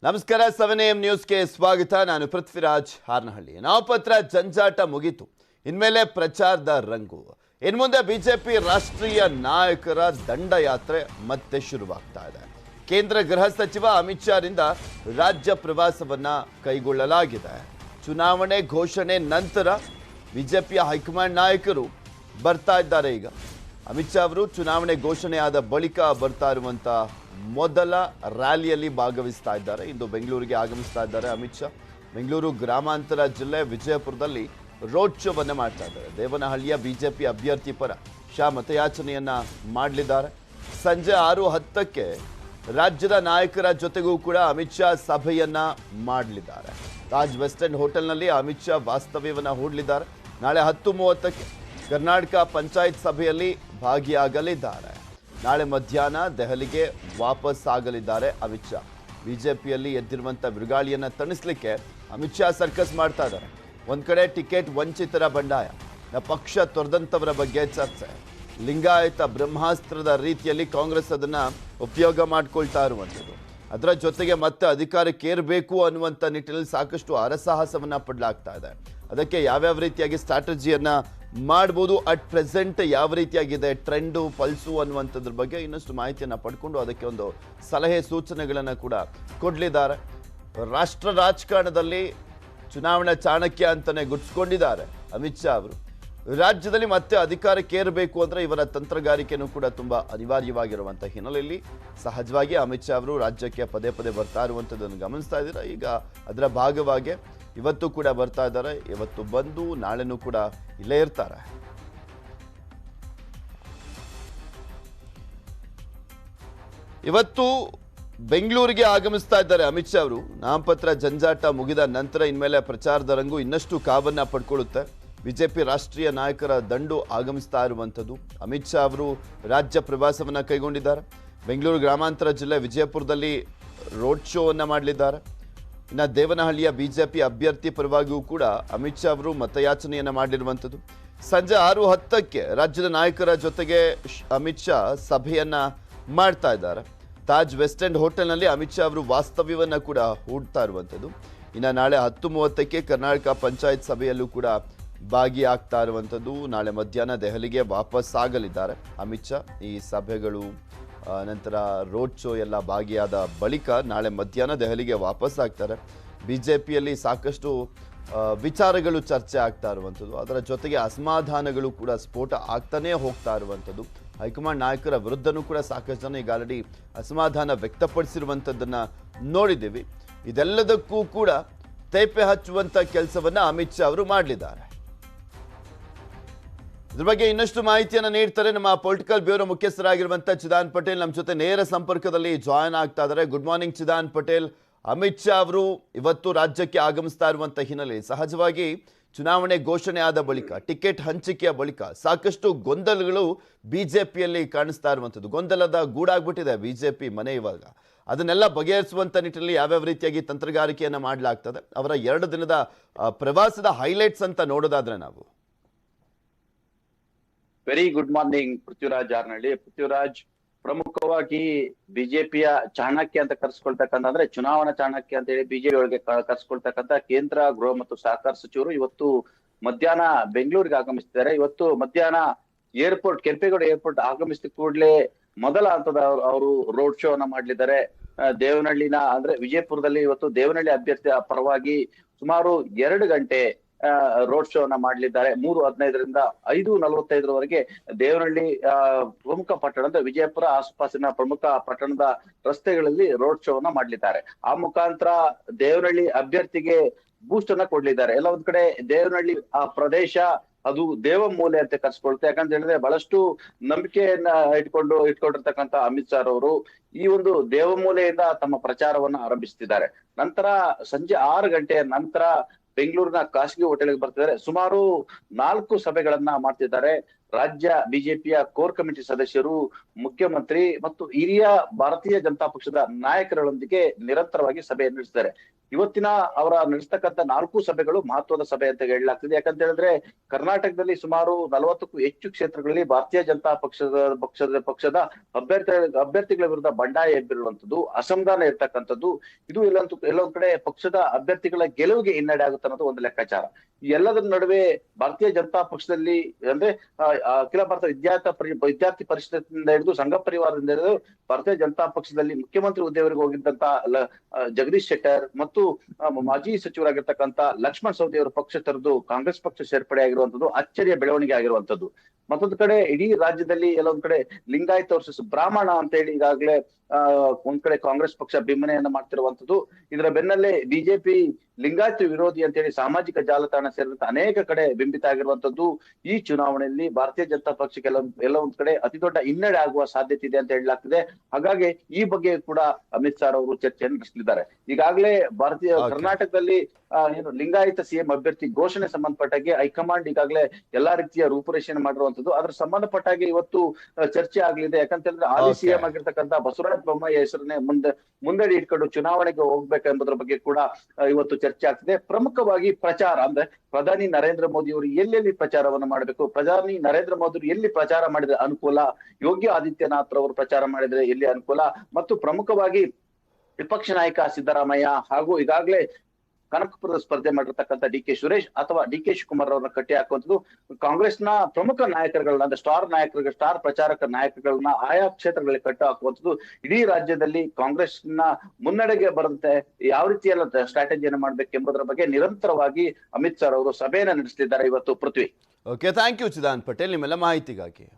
ನಮಸ್ಕಾರ 7am ನ್ಯೂಸ್ಗೆ ಸ್ವಾಗತ. ನಾನು ಪೃಥ್ವಿರಾಜ್ ಹಾರ್ನಹಳ್ಳಿ. ನಾಮಪತ್ರ ಜಂಜಾಟ ಮುಗಿತು, ಇನ್ಮೇಲೆ ಪ್ರಚಾರದ ರಂಗು. ಇನ್ಮುಂದೆ ಬಿಜೆಪಿ ರಾಷ್ಟ್ರೀಯ ನಾಯಕರ ದಂಡಯಾತ್ರೆ ಮತ್ತೆ ಶುರುವಾಗ್ತಾ ಇದೆ. ಕೇಂದ್ರ ಗೃಹ ಸಚಿವ ಅಮಿತ್ ಶಾರಿಂದ ರಾಜ್ಯ ಪ್ರವಾಸವನ್ನ ಕೈಗೊಳ್ಳಲಾಗಿದೆ. ಚುನಾವಣೆ ಘೋಷಣೆ ನಂತರ ಬಿಜೆಪಿಯ ಹೈಕಮಾಂಡ್ ನಾಯಕರು ಬರ್ತಾ ಇದ್ದಾರೆ. ಈಗ ಅಮಿತ್ ಶಾ ಅವರು ಚುನಾವಣೆ ಘೋಷಣೆಯಾದ ಬಳಿಕ ಬರ್ತಾ ಇರುವಂತ ಮೊದಲ ರ್ಯಾಲಿಯಲ್ಲಿ ಭಾಗವಹಿಸ್ತಾ ಇದ್ದಾರೆ. ಇಂದು ಬೆಂಗಳೂರಿಗೆ ಆಗಮಿಸ್ತಾ ಇದ್ದಾರೆ ಅಮಿತ್ ಶಾ. ಬೆಂಗಳೂರು ಗ್ರಾಮಾಂತರ ಜಿಲ್ಲೆ ವಿಜಯಪುರದಲ್ಲಿ ರೋಡ್ ಶೋವನ್ನು ಮಾಡ್ತಾ ಇದ್ದಾರೆ. ದೇವನಹಳ್ಳಿಯ ಬಿಜೆಪಿ ಅಭ್ಯರ್ಥಿ ಪರ ಶಾ ಮತಯಾಚನೆಯನ್ನ ಮಾಡಲಿದ್ದಾರೆ. ಸಂಜೆ 6:10ಕ್ಕೆ ರಾಜ್ಯದ ನಾಯಕರ ಜೊತೆಗೂ ಕೂಡ ಅಮಿತ್ ಶಾ ಸಭೆಯನ್ನ ಮಾಡಲಿದ್ದಾರೆ. ತಾಜ್ ವೆಸ್ಟ್ ಎಂಡ್ ಹೋಟೆಲ್ನಲ್ಲಿ ಅಮಿತ್ ಶಾ ವಾಸ್ತವ್ಯವನ್ನು ಹೂಡಲಿದ್ದಾರೆ. ನಾಳೆ 10:30ಕ್ಕೆ ಕರ್ನಾಟಕ ಪಂಚಾಯತ್ ಸಭೆಯಲ್ಲಿ ಭಾಗಿಯಾಗಲಿದ್ದಾರೆ. ನಾಳೆ ಮಧ್ಯಾಹ್ನ ದೆಹಲಿಗೆ ವಾಪಸ್ ಆಗಲಿದ್ದಾರೆ ಅಮಿತ್ ಶಾ. ಬಿಜೆಪಿಯಲ್ಲಿ ಎದ್ದಿರುವಂಥ ಬಿರುಗಾಳಿಯನ್ನು ತಣಿಸಲಿಕ್ಕೆ ಅಮಿತ್ ಶಾ ಸರ್ಕಸ್ ಮಾಡ್ತಾ ಇದ್ದಾರೆ. ಒಂದು ಕಡೆ ಟಿಕೆಟ್ ವಂಚಿತರ ಬಂಡಾಯ, ಪಕ್ಷ ತೊರೆದಂಥವರ ಬಗ್ಗೆ ಚರ್ಚೆ, ಲಿಂಗಾಯತ ಬ್ರಹ್ಮಾಸ್ತ್ರದ ರೀತಿಯಲ್ಲಿ ಕಾಂಗ್ರೆಸ್ ಅದನ್ನು ಉಪಯೋಗ ಮಾಡಿಕೊಳ್ತಾ ಇರುವಂಥದ್ದು. ಅದರ ಜೊತೆಗೆ ಮತ್ತೆ ಅಧಿಕಾರಕ್ಕೇರಬೇಕು ಅನ್ನುವಂಥ ನಿಟ್ಟಿನಲ್ಲಿ ಸಾಕಷ್ಟು ಹರಸಾಹಸವನ್ನು ಪಡಲಾಗ್ತಾ ಇದೆ. ಅದಕ್ಕೆ ಯಾವ್ಯಾವ ರೀತಿಯಾಗಿ ಸ್ಟ್ರಾಟಜಿಯನ್ನು ಮಾಡ್ಬೋದು, ಅಟ್ ಪ್ರೆಸೆಂಟ್ ಯಾವ ರೀತಿಯಾಗಿದೆ ಟ್ರೆಂಡು ಪಲ್ಸು ಅನ್ನುವಂಥದ್ರ ಬಗ್ಗೆ ಇನ್ನಷ್ಟು ಮಾಹಿತಿಯನ್ನು ಪಡ್ಕೊಂಡು ಅದಕ್ಕೆ ಒಂದು ಸಲಹೆ ಸೂಚನೆಗಳನ್ನು ಕೂಡ ಕೊಡಲಿದ್ದಾರೆ. ರಾಷ್ಟ್ರ ರಾಜಕಾರಣದಲ್ಲಿ ಚುನಾವಣಾ ಚಾಣಕ್ಯ ಅಂತಲೇ ಗುರ್ತಿಸ್ಕೊಂಡಿದ್ದಾರೆ ಅಮಿತ್ ಶಾ ಅವರು. ರಾಜ್ಯದಲ್ಲಿ ಮತ್ತೆ ಅಧಿಕಾರಕ್ಕೇರಬೇಕು ಅಂದರೆ ಇವರ ತಂತ್ರಗಾರಿಕೆಯೂ ಕೂಡ ತುಂಬ ಅನಿವಾರ್ಯವಾಗಿರುವಂಥ ಹಿನ್ನೆಲೆಯಲ್ಲಿ ಸಹಜವಾಗಿ ಅಮಿತ್ ಶಾ ಅವರು ರಾಜ್ಯಕ್ಕೆ ಪದೇ ಪದೇ ಬರ್ತಾ ಇರುವಂಥದ್ದನ್ನು ಗಮನಿಸ್ತಾ ಇದ್ದೀರಾ. ಈಗ ಅದರ ಭಾಗವಾಗಿ ಇವತ್ತು ಕೂಡ ಬರ್ತಾ ಇದ್ದಾರೆ. ಇವತ್ತು ಬಂದು ನಾಳೆನೂ ಕೂಡ ಇಲ್ಲೇ ಇರ್ತಾರೆ. ಇವತ್ತು ಬೆಂಗಳೂರಿಗೆ ಆಗಮಿಸ್ತಾ ಇದ್ದಾರೆ ಅಮಿತ್ ಶಾ ಅವರು. ನಾಮಪತ್ರ ಜಂಜಾಟ ಮುಗಿದ ನಂತರ ಇನ್ಮೇಲೆ ಪ್ರಚಾರದ ರಂಗು ಇನ್ನಷ್ಟು ಕಾವನ್ನ ಪಡ್ಕೊಳ್ಳುತ್ತೆ. ಬಿಜೆಪಿ ರಾಷ್ಟ್ರೀಯ ನಾಯಕರ ದಂಡು ಆಗಮಿಸ್ತಾ ಇರುವಂಥದ್ದು. ಅಮಿತ್ ಶಾ ಅವರು ರಾಜ್ಯ ಪ್ರವಾಸವನ್ನು ಕೈಗೊಂಡಿದ್ದಾರೆ. ಬೆಂಗಳೂರು ಗ್ರಾಮಾಂತರ ಜಿಲ್ಲೆ ವಿಜಯಪುರದಲ್ಲಿ ರೋಡ್ ಶೋವನ್ನು ಮಾಡಲಿದ್ದಾರೆ. ಇನ್ನು ದೇವನಹಳ್ಳಿಯ ಬಿಜೆಪಿ ಅಭ್ಯರ್ಥಿ ಪರವಾಗಿಯೂ ಕೂಡ ಅಮಿತ್ ಶಾ ಅವರು ಮತಯಾಚನೆಯನ್ನು ಮಾಡಿರುವಂಥದ್ದು. ಸಂಜೆ 6:10ಕ್ಕೆ ರಾಜ್ಯದ ನಾಯಕರ ಜೊತೆಗೆ ಅಮಿತ್ ಶಾ ಸಭೆಯನ್ನ ಮಾಡ್ತಾ ಇದ್ದಾರೆ. ತಾಜ್ ವೆಸ್ಟ್ ಎಂಡ್ ಹೋಟೆಲ್ನಲ್ಲಿ ಅಮಿತ್ ಶಾ ಅವರು ವಾಸ್ತವ್ಯವನ್ನು ಕೂಡ ಹೂಡ್ತಾ ಇರುವಂಥದ್ದು. ಇನ್ನು ನಾಳೆ 10:30ಕ್ಕೆ ಕರ್ನಾಟಕ ಪಂಚಾಯತ್ ಸಭೆಯಲ್ಲೂ ಕೂಡ ಭಾಗಿಯಾಗ್ತಾ ಇರುವಂಥದ್ದು. ನಾಳೆ ಮಧ್ಯಾಹ್ನ ದೆಹಲಿಗೆ ವಾಪಸ್ ಆಗಲಿದ್ದಾರೆ ಅಮಿತ್ ಶಾ. ಈ ಸಭೆಗಳು ನಂತರ ರೋಡ್ ಶೋ ಎಲ್ಲ ಭಾಗಿಯಾದ ಬಳಿಕ ನಾಳೆ ಮಧ್ಯಾಹ್ನ ದೆಹಲಿಗೆ ವಾಪಸ್ ಆಗ್ತಾರೆ. ಬಿಜೆಪಿಯಲ್ಲಿ ಸಾಕಷ್ಟು ವಿಚಾರಗಳು ಚರ್ಚೆ ಆಗ್ತಾ ಇರುವಂಥದ್ದು. ಅದರ ಜೊತೆಗೆ ಅಸಮಾಧಾನಗಳು ಕೂಡ ಸ್ಫೋಟ ಆಗ್ತಾನೇ ಹೋಗ್ತಾ ಇರುವಂಥದ್ದು. ಹೈಕಮಾಂಡ್ ನಾಯಕರ ವಿರುದ್ಧನೂ ಕೂಡ ಸಾಕಷ್ಟು ಜನ ಈಗ ಆಲ್ರೆಡಿ ಅಸಮಾಧಾನ ವ್ಯಕ್ತಪಡಿಸಿರುವಂಥದ್ದನ್ನು ನೋಡಿದ್ದೀವಿ. ಇದೆಲ್ಲದಕ್ಕೂ ಕೂಡ ತೇಪೆ ಹಚ್ಚುವಂಥ ಕೆಲಸವನ್ನು ಅಮಿತ್ ಶಾ ಅವರು ಮಾಡಲಿದ್ದಾರೆ. ಇದ್ರ ಬಗ್ಗೆ ಇನ್ನಷ್ಟು ಮಾಹಿತಿಯನ್ನು ನೀಡ್ತಾರೆ ನಮ್ಮ ಪೊಲಿಟಿಕಲ್ ಬ್ಯೂರೋ ಮುಖ್ಯಸ್ಥರಾಗಿರುವಂಥ ಚಿದಾನ್ ಪಟೇಲ್ ನಮ್ಮ ಜೊತೆ ನೇರ ಸಂಪರ್ಕದಲ್ಲಿ ಜಾಯ್ನ್ ಆಗ್ತಾ ಇದ್ದಾರೆ. Good morning Chidan Patel. ಅಮಿತ್ ಶಾ ಅವರು ಇವತ್ತು ರಾಜ್ಯಕ್ಕೆ ಆಗಮಿಸ್ತಾ ಇರುವಂಥ ಹಿನ್ನೆಲೆ ಸಹಜವಾಗಿ ಚುನಾವಣೆ ಘೋಷಣೆ ಆದ ಬಳಿಕ ಟಿಕೆಟ್ ಹಂಚಿಕೆಯ ಬಳಿಕ ಸಾಕಷ್ಟು ಗೊಂದಲಗಳು ಬಿಜೆಪಿಯಲ್ಲಿ ಕಾಣಿಸ್ತಾ ಇರುವಂಥದ್ದು. ಗೊಂದಲದ ಗೂಡಾಗ್ಬಿಟ್ಟಿದೆ ಬಿಜೆಪಿ ಮನೆ. ಇವಾಗ ಅದನ್ನೆಲ್ಲ ಬಗೆಹರಿಸುವಂಥ ನಿಟ್ಟಿನಲ್ಲಿ ಯಾವ್ಯಾವ ರೀತಿಯಾಗಿ ತಂತ್ರಗಾರಿಕೆಯನ್ನು ಮಾಡಲಾಗ್ತದೆ, ಅವರ 2 ದಿನದ ಪ್ರವಾಸದ ಹೈಲೈಟ್ಸ್ ಅಂತ ನೋಡೋದಾದ್ರೆ ನಾವು. Very good morning Prithviraj Harnahalli. Prithviraj, ಪ್ರಮುಖವಾಗಿ ಬಿಜೆಪಿಯ ಚಾಣಕ್ಯ ಅಂತ ಕರೆಸ್ಕೊಳ್ತಕ್ಕಂಥ, ಅಂದ್ರೆ ಚುನಾವಣಾ ಚಾಣಕ್ಯ ಅಂತ ಹೇಳಿ ಬಿಜೆಪಿ ಒಳಗೆ ಕರೆಸ್ಕೊಳ್ತಕ್ಕಂಥ ಕೇಂದ್ರ ಗೃಹ ಮತ್ತು ಸಹಕಾರ ಸಚಿವರು ಇವತ್ತು ಮಧ್ಯಾಹ್ನ ಬೆಂಗಳೂರಿಗೆ ಆಗಮಿಸ್ತಿದ್ದಾರೆ. ಇವತ್ತು ಮಧ್ಯಾಹ್ನ ಏರ್ಪೋರ್ಟ್, ಕೆಂಪೇಗೌಡ ಏರ್ಪೋರ್ಟ್ ಆಗಮಿಸಿದ ಕೂಡಲೇ ಮೊದಲ ಹಂತದ ಅವರು ರೋಡ್ ಶೋ ಅನ್ನ ಮಾಡ್ಲಿದ್ದಾರೆ. ದೇವನಹಳ್ಳಿನ ಅಂದ್ರೆ ವಿಜಯಪುರದಲ್ಲಿ ಇವತ್ತು ದೇವನಹಳ್ಳಿ ಅಭ್ಯರ್ಥಿ ಪರವಾಗಿ ಸುಮಾರು 2 ಗಂಟೆ ರೋಡ್ ಶೋ ಅನ್ನ ಮಾಡಲಿದ್ದಾರೆ. 3:15ರಿಂದ 5:45ರವರೆಗೆ ದೇವನಹಳ್ಳಿ ಪ್ರಮುಖ ಪಟ್ಟಣ ಅಂದ್ರೆ ವಿಜಯಪುರ ಆಸುಪಾಸಿನ ಪ್ರಮುಖ ಪಟ್ಟಣದ ರಸ್ತೆಗಳಲ್ಲಿ ರೋಡ್ ಶೋ ಅನ್ನ ಮಾಡಲಿದ್ದಾರೆ. ಆ ಮುಖಾಂತರ ದೇವನಹಳ್ಳಿ ಅಭ್ಯರ್ಥಿಗೆ ಬೂಸ್ಟ್ ಅನ್ನ ಕೊಡ್ಲಿದ್ದಾರೆ. ಎಲ್ಲ ಒಂದ್ ಕಡೆ ದೇವನಹಳ್ಳಿ ಆ ಪ್ರದೇಶ ಅದು ದೇವಮೂಲೆ ಅಂತ ಕರ್ಸ್ಕೊಳ್ತೆ. ಯಾಕಂತ ಹೇಳಿದ್ರೆ ಬಹಳಷ್ಟು ನಂಬಿಕೆಯನ್ನ ಇಟ್ಕೊಂಡಿರ್ತಕ್ಕಂಥ ಅಮಿತ್ ಶಾ ಅವರು ಈ ಒಂದು ದೇವಮೂಲೆಯಿಂದ ತಮ್ಮ ಪ್ರಚಾರವನ್ನ ಆರಂಭಿಸ್ತಿದ್ದಾರೆ. ನಂತರ ಸಂಜೆ 6 ಗಂಟೆಯ ನಂತರ ಬೆಂಗಳೂರಿನ ಖಾಸಗಿ ಹೋಟೆಲ್ಗೆ ಬರ್ತಿದ್ದಾರೆ. ಸುಮಾರು 4 ಸಭೆಗಳನ್ನ ಮಾಡ್ತಿದ್ದಾರೆ. ರಾಜ್ಯ ಬಿಜೆಪಿಯ ಕೋರ್ ಕಮಿಟಿ ಸದಸ್ಯರು, ಮುಖ್ಯಮಂತ್ರಿ ಮತ್ತು ಹಿರಿಯ ಭಾರತೀಯ ಜನತಾ ಪಕ್ಷದ ನಾಯಕರೊಂದಿಗೆ ನಿರಂತರವಾಗಿ ಸಭೆ ನಡೆಸಿದ್ದಾರೆ. ಇವತ್ತಿನ ಅವರ ನಡೆಸ್ತಕ್ಕಂಥ 4 ಸಭೆಗಳು ಮಹತ್ವದ ಸಭೆ ಅಂತ ಹೇಳಲಾಗ್ತದೆ. ಯಾಕಂತ ಹೇಳಿದ್ರೆ ಕರ್ನಾಟಕದಲ್ಲಿ ಸುಮಾರು 40ಕ್ಕೂ ಹೆಚ್ಚು ಕ್ಷೇತ್ರಗಳಲ್ಲಿ ಭಾರತೀಯ ಜನತಾ ಪಕ್ಷದ ಅಭ್ಯರ್ಥಿಗಳ ವಿರುದ್ಧ ಬಂಡಾಯ ಎಬ್ಬಿರುವಂತದ್ದು, ಅಸಮಾಧಾನ ಇರ್ತಕ್ಕಂಥದ್ದು, ಇದು ಎಲ್ಲೊಂದ್ ಕಡೆ ಪಕ್ಷದ ಅಭ್ಯರ್ಥಿಗಳ ಗೆಲುವಿಗೆ ಹಿನ್ನಡೆ ಆಗುತ್ತೆ ಅನ್ನೋದು ಒಂದು ಲೆಕ್ಕಾಚಾರ. ಈ ಎಲ್ಲದರ ನಡುವೆ ಭಾರತೀಯ ಜನತಾ ಪಕ್ಷದಲ್ಲಿ ಅಂದ್ರೆ ಅಖಿಲ ಭಾರತ ವಿದ್ಯಾರ್ಥಿ ಪರಿಷತ್ತಿನಿಂದ ಹಿಡಿದು ಸಂಘ ಪರಿವಾರದಿಂದ ಹಿಡಿದು ಭಾರತೀಯ ಜನತಾ ಪಕ್ಷದಲ್ಲಿ ಮುಖ್ಯಮಂತ್ರಿ ಹುದ್ದೆವರೆಗೆ ಹೋಗಿದ್ದಂತ ಜಗದೀಶ್ ಶೆಟ್ಟರ್ ಮತ್ತು ಮಾಜಿ ಸಚಿವರಾಗಿರ್ತಕ್ಕಂಥ ಲಕ್ಷ್ಮಣ್ ಸವದಿ ಅವರು ಪಕ್ಷ ತೊರೆದು ಕಾಂಗ್ರೆಸ್ ಪಕ್ಷ ಸೇರ್ಪಡೆ ಆಗಿರುವಂತದ್ದು ಅಚ್ಚರಿಯ ಬೆಳವಣಿಗೆ ಆಗಿರುವಂತದ್ದು. ಮತ್ತೊಂದು ಕಡೆ ಇಡೀ ರಾಜ್ಯದಲ್ಲಿ ಎಲ್ಲೊಂದ್ ಕಡೆ ಲಿಂಗಾಯತ ವರ್ಸಸ್ ಬ್ರಾಹ್ಮಣ ಅಂತ ಹೇಳಿ ಈಗಾಗಲೇ ಒಂದ್ ಕಡೆ ಕಾಂಗ್ರೆಸ್ ಪಕ್ಷ ಬಿಂಬನೆಯನ್ನ ಮಾಡ್ತಿರುವಂತದ್ದು. ಇದರ ಬೆನ್ನಲ್ಲೇ ಬಿಜೆಪಿ ಲಿಂಗಾಯತ ವಿರೋಧಿ ಅಂತ ಹೇಳಿ ಸಾಮಾಜಿಕ ಜಾಲತಾಣ ಸೇರಿದಂತೆ ಅನೇಕ ಕಡೆ ಬಿಂಬಿತ ಆಗಿರುವಂತದ್ದು. ಈ ಚುನಾವಣೆಯಲ್ಲಿ ಭಾರತೀಯ ಜನತಾ ಪಕ್ಷಕ್ಕೆ ಎಲ್ಲ ಒಂದ್ ಕಡೆ ಅತಿ ದೊಡ್ಡ ಹಿನ್ನಡೆ ಆಗುವ ಸಾಧ್ಯತೆ ಇದೆ ಅಂತ ಹೇಳಲಾಗ್ತದೆ. ಹಾಗಾಗಿ ಈ ಬಗ್ಗೆ ಕೂಡ ಅಮಿತ್ ಶಾ ಅವರು ಚರ್ಚೆಯನ್ನು ನಡೆಸಲಿದ್ದಾರೆ. ಈಗಾಗಲೇ ಕರ್ನಾಟಕದಲ್ಲಿ ಏನು ಲಿಂಗಾಯತ ಸಿಎಂ ಅಭ್ಯರ್ಥಿ ಘೋಷಣೆ ಸಂಬಂಧಪಟ್ಟಾಗೆ ಹೈಕಮಾಂಡ್ ಈಗಾಗಲೇ ಎಲ್ಲಾ ರೀತಿಯ ರೂಪುರೇಷೆಯನ್ನು ಮಾಡಿರುವಂತದ್ದು. ಅದ್ರ ಸಂಬಂಧಪಟ್ಟಾಗೆ ಇವತ್ತು ಚರ್ಚೆ ಆಗ್ಲಿದೆ. ಯಾಕಂತ ಹೇಳಿದ್ರೆ ಹಾಲಿ ಸಿಎಂ ಆಗಿರ್ತಕ್ಕಂಥ ಬಸವರಾಜ ಬೊಮ್ಮಾಯಿ ಹೆಸರನ್ನೇ ಮುಂದಡಿ ಇಟ್ಕೊಂಡು ಚುನಾವಣೆಗೆ ಹೋಗ್ಬೇಕೆಂಬುದರ ಬಗ್ಗೆ ಕೂಡ ಇವತ್ತು ಚರ್ಚೆ ಆಗ್ತಿದೆ. ಪ್ರಮುಖವಾಗಿ ಪ್ರಚಾರ ಅಂದ್ರೆ ಪ್ರಧಾನಿ ನರೇಂದ್ರ ಮೋದಿ ಅವರು ಎಲ್ಲೆಲ್ಲಿ ಪ್ರಚಾರವನ್ನು ಮಾಡಬೇಕು, ಪ್ರಧಾನಿ ನರೇಂದ್ರ ಮೋದಿ ಅವರು ಎಲ್ಲಿ ಪ್ರಚಾರ ಮಾಡಿದ್ರೆ ಅನುಕೂಲ, ಯೋಗಿ ಆದಿತ್ಯನಾಥ್ ಅವರು ಪ್ರಚಾರ ಮಾಡಿದ್ರೆ ಎಲ್ಲಿ ಅನುಕೂಲ, ಮತ್ತು ಪ್ರಮುಖವಾಗಿ ವಿಪಕ್ಷ ನಾಯಕ ಸಿದ್ದರಾಮಯ್ಯ ಹಾಗೂ ಈಗಾಗಲೇ ಕನಕಪುರದ ಸ್ಪರ್ಧೆ ಮಾಡಿರ್ತಕ್ಕಂಥ ಡಿ ಕೆ ಸುರೇಶ್ ಅಥವಾ ಡಿ ಕೆ ಶಿವಕುಮಾರ್ ಅವರನ್ನ ಕಟ್ಟಿ ಹಾಕುವಂಥದ್ದು ಕಾಂಗ್ರೆಸ್ನ ಪ್ರಮುಖ ನಾಯಕರುಗಳನ್ನ ಅಂದ್ರೆ ಸ್ಟಾರ್ ಪ್ರಚಾರಕ ನಾಯಕರುಗಳನ್ನ ಆಯಾ ಕ್ಷೇತ್ರಗಳಲ್ಲಿ ಕಟ್ಟು ಹಾಕುವಂಥದ್ದು. ಇಡೀ ರಾಜ್ಯದಲ್ಲಿ ಕಾಂಗ್ರೆಸ್ನ ಮುನ್ನಡೆಗೆ ಬರಂತೆ ಯಾವ ರೀತಿಯೆಲ್ಲ ಸ್ಟ್ರಾಟಜಿಯನ್ನು ಮಾಡ್ಬೇಕೆಂಬುದರ ಬಗ್ಗೆ ನಿರಂತರವಾಗಿ ಅಮಿತ್ ಶಾ ಅವರು ಸಭೆಯನ್ನ ನಡೆಸಲಿದ್ದಾರೆ ಇವತ್ತು. Prithvi. Okay, thank you Chidan Patel ನಿಮ್ಮೆಲ್ಲ ಮಾಹಿತಿಗಾಗಿ.